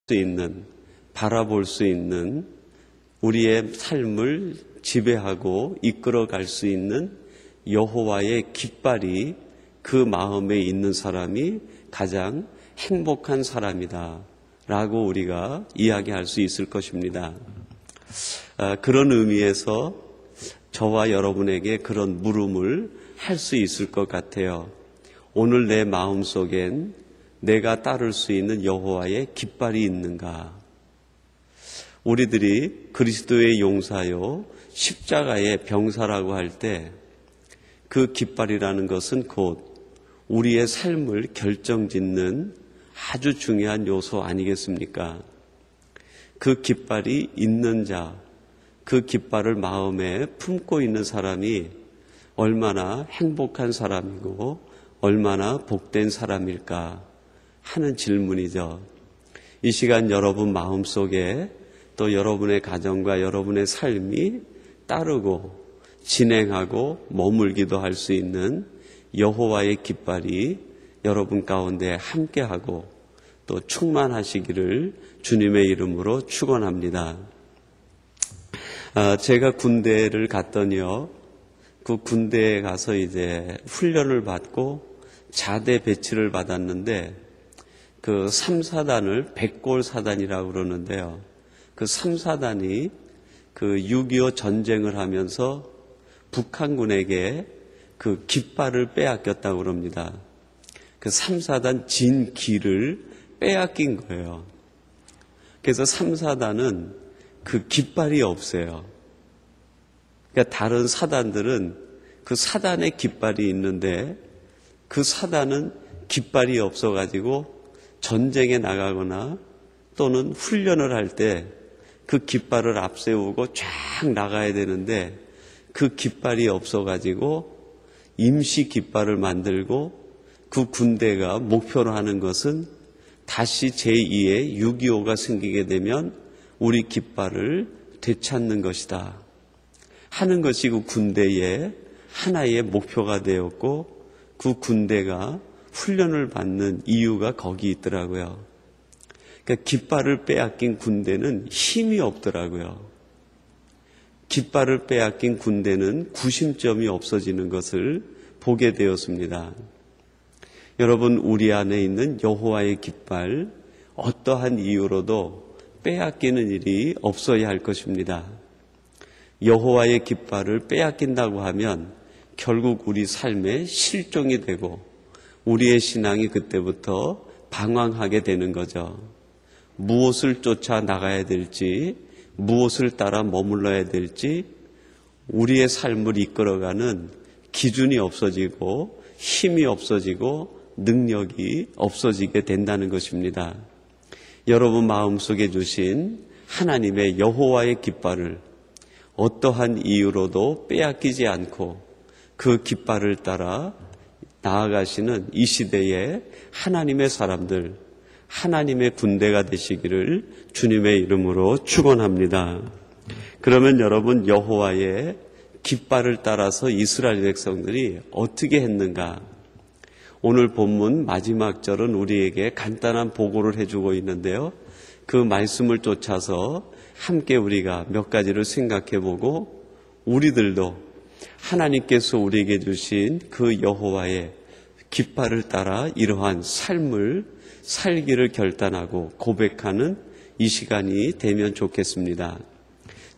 수 있는, 바라볼 수 있는, 우리의 삶을 지배하고 이끌어갈 수 있는 여호와의 깃발이 그 마음에 있는 사람이 가장 행복한 사람이다 라고 우리가 이야기할 수 있을 것입니다. 그런 의미에서 저와 여러분에게 그런 물음을 할 수 있을 것 같아요. 오늘 내 마음속엔 내가 따를 수 있는 여호와의 깃발이 있는가? 우리들이 그리스도의 용사요 십자가의 병사라고 할 때 그 깃발이라는 것은 곧 우리의 삶을 결정짓는 아주 중요한 요소 아니겠습니까? 그 깃발이 있는 자, 그 깃발을 마음에 품고 있는 사람이 얼마나 행복한 사람이고 얼마나 복된 사람일까 하는 질문이죠. 이 시간 여러분 마음속에 또 여러분의 가정과 여러분의 삶이 따르고 진행하고 머물기도 할 수 있는 여호와의 깃발이 여러분 가운데 함께하고 또 충만하시기를 주님의 이름으로 축원합니다. 제가 군대를 갔더니요, 그 군대에 가서 이제 훈련을 받고 자대 배치를 받았는데 그 3사단을 백골사단이라고 그러는데요. 그 3사단이 그 6.25 전쟁을 하면서 북한군에게 그 깃발을 빼앗겼다고 그럽니다. 그 3사단 진기를 빼앗긴 거예요. 그래서 3사단은 그 깃발이 없어요. 그러니까 다른 사단들은 그 사단의 깃발이 있는데 그 사단은 깃발이 없어가지고 전쟁에 나가거나 또는 훈련을 할 때 그 깃발을 앞세우고 쫙 나가야 되는데 그 깃발이 없어가지고 임시 깃발을 만들고 그 군대가 목표로 하는 것은 다시 제2의 6.25가 생기게 되면 우리 깃발을 되찾는 것이다 하는 것이 그 군대의 하나의 목표가 되었고 그 군대가 훈련을 받는 이유가 거기 있더라고요. 그러니까 깃발을 빼앗긴 군대는 힘이 없더라고요. 깃발을 빼앗긴 군대는 구심점이 없어지는 것을 보게 되었습니다. 여러분, 우리 안에 있는 여호와의 깃발, 어떠한 이유로도 빼앗기는 일이 없어야 할 것입니다. 여호와의 깃발을 빼앗긴다고 하면 결국 우리 삶의 실종이 되고 우리의 신앙이 그때부터 방황하게 되는 거죠. 무엇을 쫓아 나가야 될지, 무엇을 따라 머물러야 될지 우리의 삶을 이끌어가는 기준이 없어지고 힘이 없어지고 능력이 없어지게 된다는 것입니다. 여러분 마음속에 주신 하나님의 여호와의 깃발을 어떠한 이유로도 빼앗기지 않고 그 깃발을 따라 나아가시는 이 시대의 하나님의 사람들, 하나님의 군대가 되시기를 주님의 이름으로 축원합니다. 그러면 여러분, 여호와의 깃발을 따라서 이스라엘 백성들이 어떻게 했는가? 오늘 본문 마지막 절은 우리에게 간단한 보고를 해주고 있는데요. 그 말씀을 쫓아서 함께 우리가 몇 가지를 생각해보고 우리들도 하나님께서 우리에게 주신 그 여호와의 깃발을 따라 이러한 삶을 살기를 결단하고 고백하는 이 시간이 되면 좋겠습니다.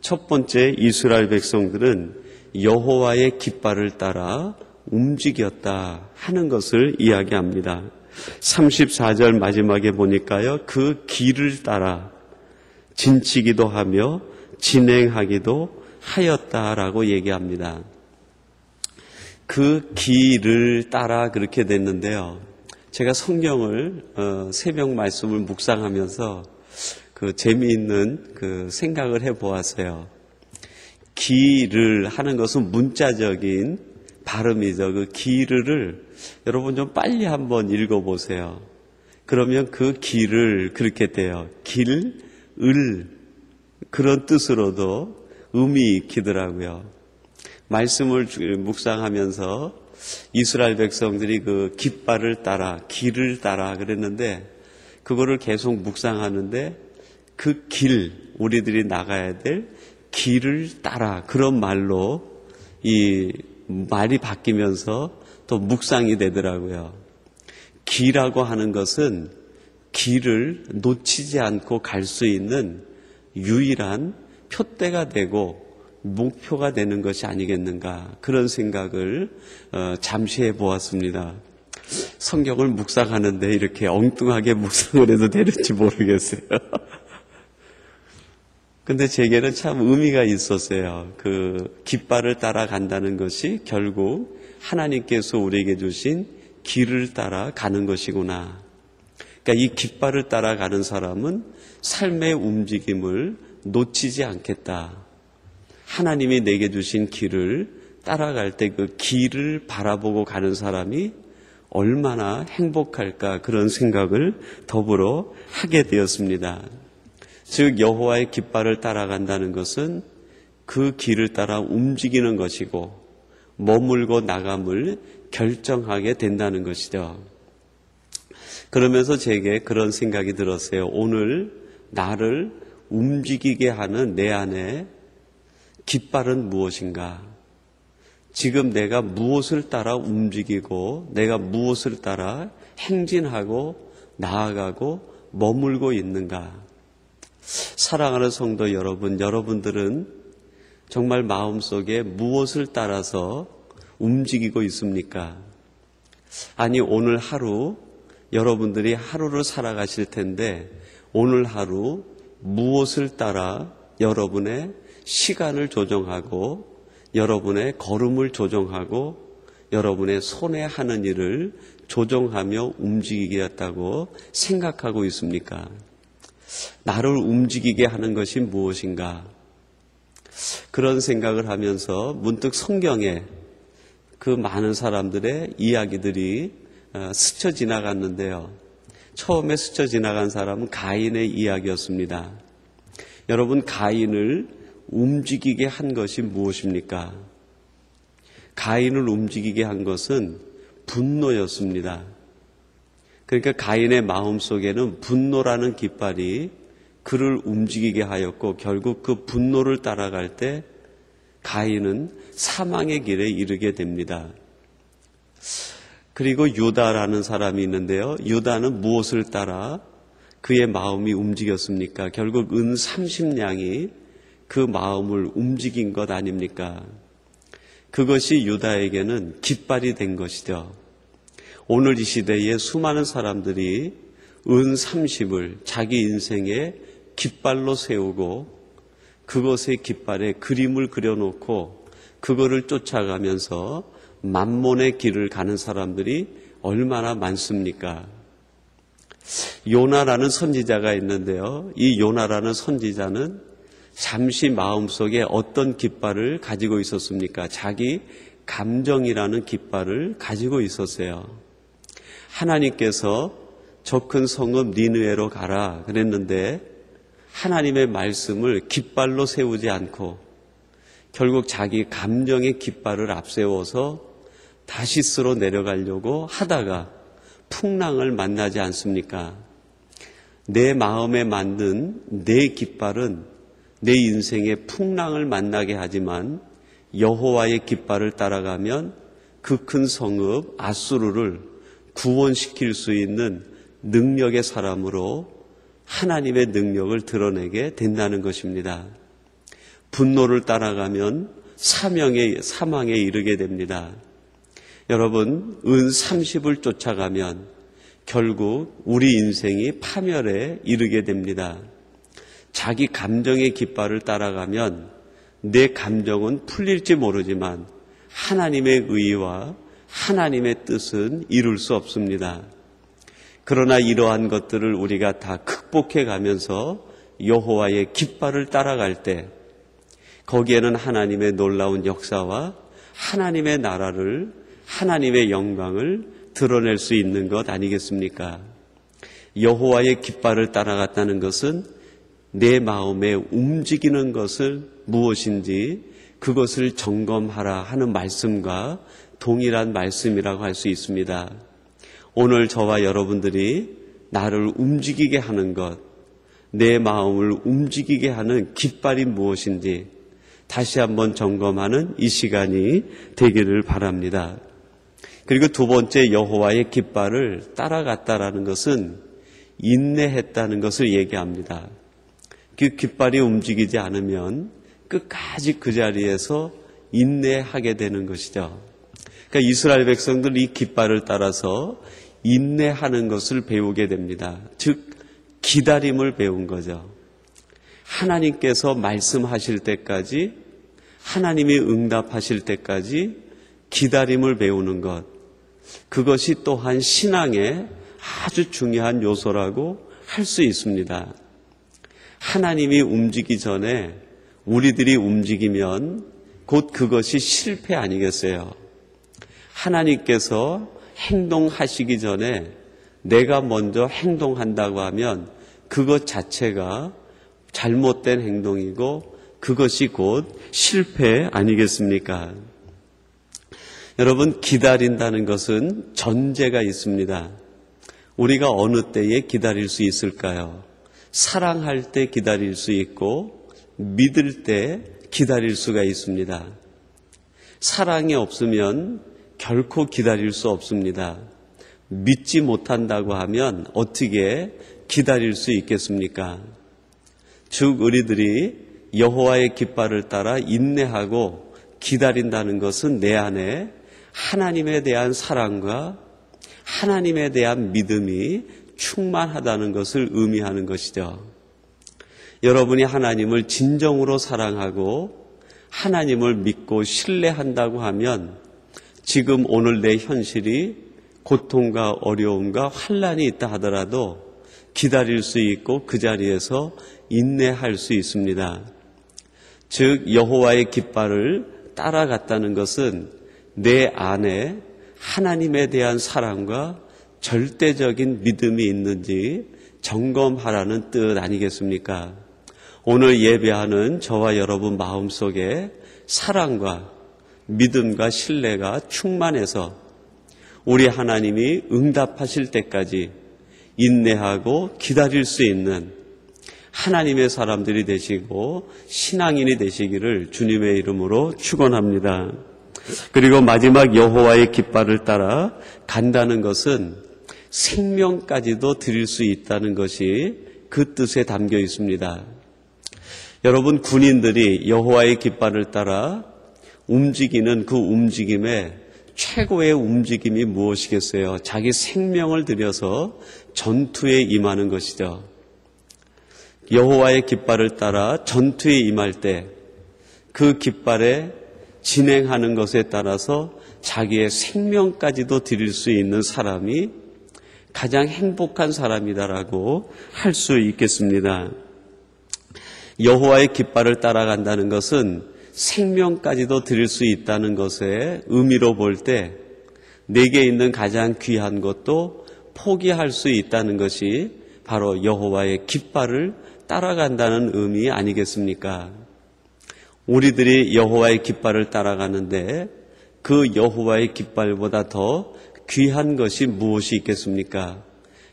첫 번째, 이스라엘 백성들은 여호와의 깃발을 따라 움직였다 하는 것을 이야기합니다. 34절 마지막에 보니까요, 그 길을 따라 진치기도 하며 진행하기도 하였다라고 얘기합니다. 그 길을 따라 그렇게 됐는데요. 제가 성경을 새벽 말씀을 묵상하면서 그 재미있는 그 생각을 해보았어요. 길을 하는 것은 문자적인 발음이죠. 그 길을 여러분 좀 빨리 한번 읽어보세요. 그러면 그 길을 그렇게 돼요. 길, 을 그런 뜻으로도 의미 익히더라고요. 말씀을 이스라엘 백성들이 그 깃발을 따라 길을 따라 그랬는데 그거를 계속 묵상하는데 그 길, 우리들이 나가야 될 길을 따라, 그런 말로 이 말이 바뀌면서 또 묵상이 되더라고요. 길이라고 하는 것은 길을 놓치지 않고 갈 수 있는 유일한 표대가 되고 목표가 되는 것이 아니겠는가, 그런 생각을 잠시 해보았습니다. 성경을 묵상하는데 이렇게 엉뚱하게 묵상을 해도 되는지 모르겠어요. 근데 제게는 참 의미가 있었어요. 그 깃발을 따라간다는 것이 결국 하나님께서 우리에게 주신 길을 따라가는 것이구나. 그러니까 이 깃발을 따라가는 사람은 삶의 움직임을 놓치지 않겠다. 하나님이 내게 주신 길을 따라갈 때 그 길을 바라보고 가는 사람이 얼마나 행복할까, 그런 생각을 더불어 하게 되었습니다. 즉 여호와의 깃발을 따라간다는 것은 그 길을 따라 움직이는 것이고 머물고 나감을 결정하게 된다는 것이죠. 그러면서 제게 그런 생각이 들었어요. 오늘 나를 움직이게 하는 내 안에 깃발은 무엇인가? 지금 내가 무엇을 따라 움직이고 내가 무엇을 따라 행진하고 나아가고 머물고 있는가? 사랑하는 성도 여러분, 여러분들은 정말 마음속에 무엇을 따라서 움직이고 있습니까? 아니, 오늘 하루 여러분들이 하루를 살아가실 텐데 오늘 하루 무엇을 따라 여러분의 시간을 조정하고 여러분의 걸음을 조정하고 여러분의 손에 하는 일을 조정하며 움직이겠다고 생각하고 있습니까? 나를 움직이게 하는 것이 무엇인가? 그런 생각을 하면서 문득 성경에 그 많은 사람들의 이야기들이 스쳐 지나갔는데요. 처음에 스쳐 지나간 사람은 가인의 이야기였습니다. 여러분, 가인을 움직이게 한 것이 무엇입니까? 가인을 움직이게 한 것은 분노였습니다. 그러니까 가인의 마음속에는 분노라는 깃발이 그를 움직이게 하였고 결국 그 분노를 따라갈 때 가인은 사망의 길에 이르게 됩니다. 그리고 유다라는 사람이 있는데요. 유다는 무엇을 따라 그의 마음이 움직였습니까? 결국 은 30냥이 그 마음을 움직인 것 아닙니까? 그것이 유다에게는 깃발이 된 것이죠. 오늘 이 시대에 수많은 사람들이 은 30을 자기 인생의 깃발로 세우고 그것의 깃발에 그림을 그려놓고 그거를 쫓아가면서 만몬의 길을 가는 사람들이 얼마나 많습니까? 요나라는 선지자가 있는데요. 이 요나라는 선지자는 잠시 마음속에 어떤 깃발을 가지고 있었습니까? 자기 감정이라는 깃발을 가지고 있었어요. 하나님께서 저 큰 성읍 니느웨로 가라 그랬는데 하나님의 말씀을 깃발로 세우지 않고 결국 자기 감정의 깃발을 앞세워서 다시스로 내려가려고 하다가 풍랑을 만나지 않습니까? 내 마음에 만든 내 깃발은 내 인생의 풍랑을 만나게 하지만 여호와의 깃발을 따라가면 그 큰 성읍 아수르를 구원시킬 수 있는 능력의 사람으로 하나님의 능력을 드러내게 된다는 것입니다. 분노를 따라가면 사망에 이르게 됩니다. 여러분, 은 30을 쫓아가면 결국 우리 인생이 파멸에 이르게 됩니다. 자기 감정의 깃발을 따라가면 내 감정은 풀릴지 모르지만 하나님의 의와 하나님의 뜻은 이룰 수 없습니다. 그러나 이러한 것들을 우리가 다 극복해 가면서 여호와의 깃발을 따라갈 때 거기에는 하나님의 놀라운 역사와 하나님의 나라를, 하나님의 영광을 드러낼 수 있는 것 아니겠습니까? 여호와의 깃발을 따라갔다는 것은 내 마음에 움직이는 것을 무엇인지 그것을 점검하라 하는 말씀과 동일한 말씀이라고 할 수 있습니다. 오늘 저와 여러분들이 나를 움직이게 하는 것, 내 마음을 움직이게 하는 깃발이 무엇인지 다시 한번 점검하는 이 시간이 되기를 바랍니다. 그리고 두 번째, 여호와의 깃발을 따라갔다라는 것은 인내했다는 것을 얘기합니다. 그 깃발이 움직이지 않으면 끝까지 그 자리에서 인내하게 되는 것이죠. 그러니까 이스라엘 백성들이 이 깃발을 따라서 인내하는 것을 배우게 됩니다. 즉 기다림을 배운 거죠. 하나님께서 말씀하실 때까지, 하나님이 응답하실 때까지 기다림을 배우는 것, 그것이 또한 신앙의 아주 중요한 요소라고 할 수 있습니다. 하나님이 움직이기 전에 우리들이 움직이면 곧 그것이 실패 아니겠어요? 하나님께서 행동하시기 전에 내가 먼저 행동한다고 하면 그것 자체가 잘못된 행동이고 그것이 곧 실패 아니겠습니까? 여러분, 기다린다는 것은 전제가 있습니다. 우리가 어느 때에 기다릴 수 있을까요? 사랑할 때 기다릴 수 있고 믿을 때 기다릴 수가 있습니다. 사랑이 없으면 결코 기다릴 수 없습니다. 믿지 못한다고 하면 어떻게 기다릴 수 있겠습니까? 즉 우리들이 여호와의 깃발을 따라 인내하고 기다린다는 것은 내 안에 하나님에 대한 사랑과 하나님에 대한 믿음이 충만하다는 것을 의미하는 것이죠. 여러분이 하나님을 진정으로 사랑하고 하나님을 믿고 신뢰한다고 하면 지금 오늘 내 현실이 고통과 어려움과 환난이 있다 하더라도 기다릴 수 있고 그 자리에서 인내할 수 있습니다. 즉 여호와의 깃발을 따라갔다는 것은 내 안에 하나님에 대한 사랑과 절대적인 믿음이 있는지 점검하라는 뜻 아니겠습니까? 오늘 예배하는 저와 여러분 마음속에 사랑과 믿음과 신뢰가 충만해서 우리 하나님이 응답하실 때까지 인내하고 기다릴 수 있는 하나님의 사람들이 되시고 신앙인이 되시기를 주님의 이름으로 축원합니다. 그리고 마지막 여호와의 깃발을 따라 간다는 것은 생명까지도 드릴 수 있다는 것이 그 뜻에 담겨 있습니다. 여러분, 군인들이 여호와의 깃발을 따라 움직이는 그 움직임에 최고의 움직임이 무엇이겠어요? 자기 생명을 들여서 전투에 임하는 것이죠. 여호와의 깃발을 따라 전투에 임할 때 그 깃발에 진행하는 것에 따라서 자기의 생명까지도 드릴 수 있는 사람이 가장 행복한 사람이다라고 할 수 있겠습니다. 여호와의 깃발을 따라간다는 것은 생명까지도 드릴 수 있다는 것의 의미로 볼 때 내게 있는 가장 귀한 것도 포기할 수 있다는 것이 바로 여호와의 깃발을 따라간다는 의미 아니겠습니까? 우리들이 여호와의 깃발을 따라가는데 그 여호와의 깃발보다 더 귀한 것이 무엇이 있겠습니까?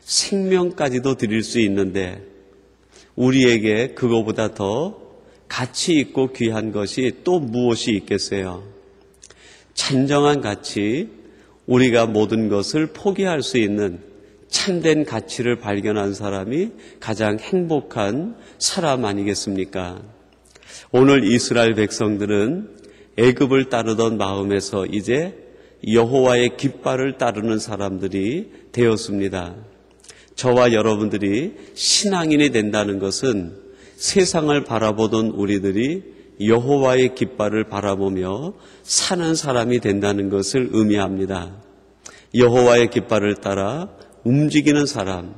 생명까지도 드릴 수 있는데 우리에게 그거보다 더 가치 있고 귀한 것이 또 무엇이 있겠어요? 진정한 가치, 우리가 모든 것을 포기할 수 있는 참된 가치를 발견한 사람이 가장 행복한 사람 아니겠습니까? 오늘 이스라엘 백성들은 애굽을 따르던 마음에서 이제 여호와의 깃발을 따르는 사람들이 되었습니다. 저와 여러분들이 신앙인이 된다는 것은 세상을 바라보던 우리들이 여호와의 깃발을 바라보며 사는 사람이 된다는 것을 의미합니다. 여호와의 깃발을 따라 움직이는 사람,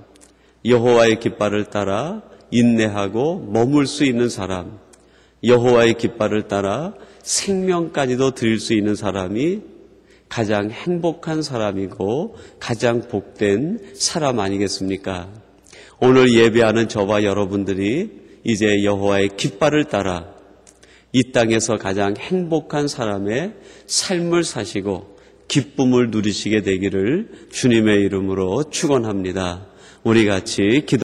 여호와의 깃발을 따라 인내하고 머물 수 있는 사람, 여호와의 깃발을 따라 생명까지도 드릴 수 있는 사람이 가장 행복한 사람이고 가장 복된 사람 아니겠습니까? 오늘 예배하는 저와 여러분들이 이제 여호와의 깃발을 따라 이 땅에서 가장 행복한 사람의 삶을 사시고 기쁨을 누리시게 되기를 주님의 이름으로 축원합니다. 우리 같이 기도